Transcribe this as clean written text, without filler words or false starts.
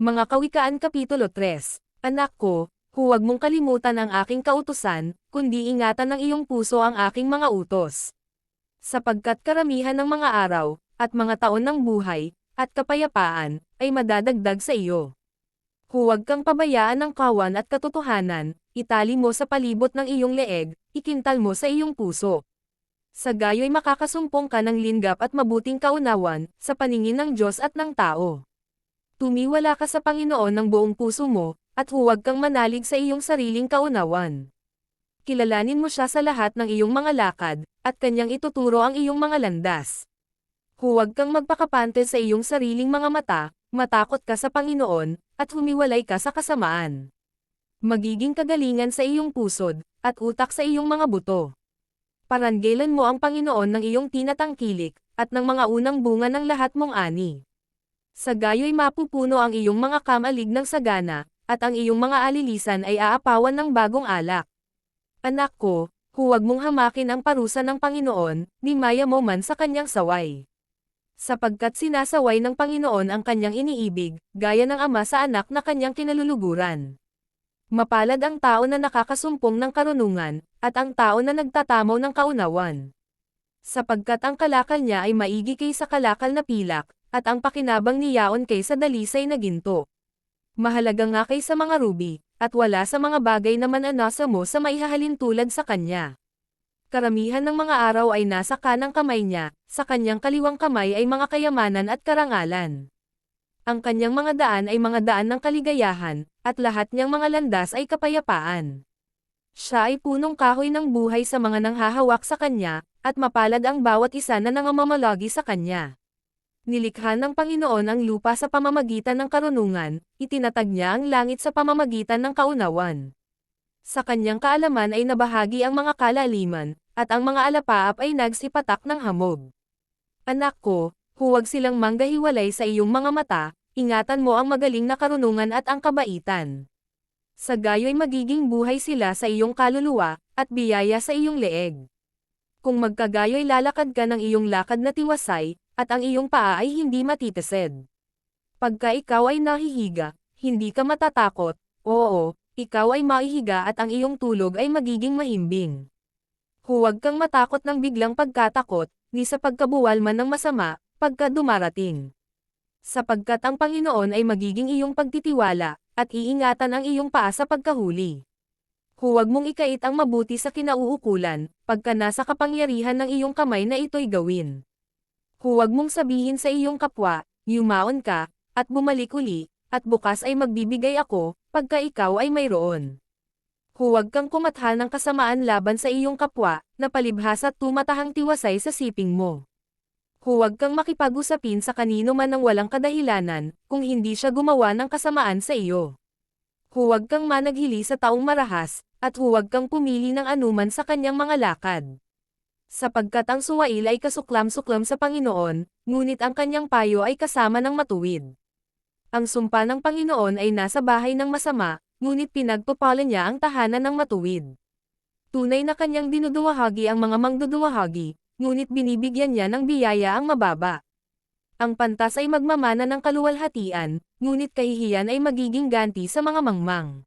Mga Kawikaan Kapitulo 3. Anak ko, huwag mong kalimutan ang aking kautusan, kundi ingatan ng iyong puso ang aking mga utos. Sapagkat karamihan ng mga araw, at mga taon ng buhay, at kapayapaan, ay madadagdag sa iyo. Huwag kang pabayaan ng kawan at katotohanan, itali mo sa palibot ng iyong leeg, ikintal mo sa iyong puso. Sa gayo'y makakasumpong ka ng linggap at mabuting kaunawan, sa paningin ng Diyos at ng tao. Tumiwala ka sa Panginoon ng buong puso mo, at huwag kang manalig sa iyong sariling kaunawan. Kilalanin mo siya sa lahat ng iyong mga lakad, at kanyang ituturo ang iyong mga landas. Huwag kang magpakapante sa iyong sariling mga mata, matakot ka sa Panginoon, at humiwalay ka sa kasamaan. Magiging kagalingan sa iyong pusod, at utak sa iyong mga buto. Paranggelan mo ang Panginoon ng iyong tinatangkilik, at ng mga unang bunga ng lahat mong ani. Sa gayo'y mapupuno ang iyong mga kamalig ng sagana, at ang iyong mga alilisan ay aapawan ng bagong alak. Anak ko, huwag mong hamakin ang parusa ng Panginoon, nimaya mo man sa kanyang saway. Sapagkat sinasaway ng Panginoon ang kanyang iniibig, gaya ng ama sa anak na kanyang kinaluluguran. Mapalad ang tao na nakakasumpong ng karunungan, at ang tao na nagtatamaw ng kaunawan. Sapagkat ang kalakal niya ay maigi kaysa kalakal na pilak, at ang pakinabang niyaon kaysa dalisay na ginto. Mahalaga nga kaysa mga ruby, at wala sa mga bagay na mananasa mo sa maihahalin tulad sa kanya. Karamihan ng mga araw ay nasa kanang kamay niya, sa kanyang kaliwang kamay ay mga kayamanan at karangalan. Ang kanyang mga daan ay mga daan ng kaligayahan, at lahat niyang mga landas ay kapayapaan. Siya ay punong kahoy ng buhay sa mga nanghahawak sa kanya, at mapalad ang bawat isa na nangangamalagi sa kanya. Nilikha ng Panginoon ang lupa sa pamamagitan ng karunungan, itinatag niya ang langit sa pamamagitan ng kaunawan. Sa kanyang kaalaman ay nabahagi ang mga kalaliman, at ang mga alapaap ay nagsipatak ng hamog. Anak ko, huwag silang manggahiwalay sa iyong mga mata, ingatan mo ang magaling na karunungan at ang kabaitan. Sa gayo'y magiging buhay sila sa iyong kaluluwa, at biyaya sa iyong leeg. Kung magkagayo'y lalakad ka ng iyong lakad na tiwasay, at ang iyong paa ay hindi matitised. Pagka ikaw ay nahihiga, hindi ka matatakot, oo, ikaw ay maihiga at ang iyong tulog ay magiging mahimbing. Huwag kang matakot ng biglang pagkatakot, ni sa pagkabuwal man ng masama, pagka dumarating. Sapagkat ang Panginoon ay magiging iyong pagtitiwala, at iingatan ang iyong paa sa pagkahuli. Huwag mong ikait ang mabuti sa kinauukulan, pagka nasa kapangyarihan ng iyong kamay na ito'y gawin. Huwag mong sabihin sa iyong kapwa, yumaon ka, at bumalik uli, at bukas ay magbibigay ako, pagka ikaw ay mayroon. Huwag kang kumatha ng kasamaan laban sa iyong kapwa, na palibhas at tumatahang tiwasay sa siping mo. Huwag kang makipag-usapin sa kanino man ng walang kadahilanan, kung hindi siya gumawa ng kasamaan sa iyo. Huwag kang managhili sa taong marahas, at huwag kang pumili ng anuman sa kanyang mga lakad. Sapagkat ang suwail ay kasuklam-suklam sa Panginoon, ngunit ang kanyang payo ay kasama ng matuwid. Ang sumpa ng Panginoon ay nasa bahay ng masama, ngunit pinagpapala niya ang tahanan ng matuwid. Tunay na kanyang dinuduwahagi ang mga mangduduwahagi, ngunit binibigyan niya ng biyaya ang mababa. Ang pantas ay magmamana ng kaluwalhatian, ngunit kahihiyan ay magiging ganti sa mga mangmang.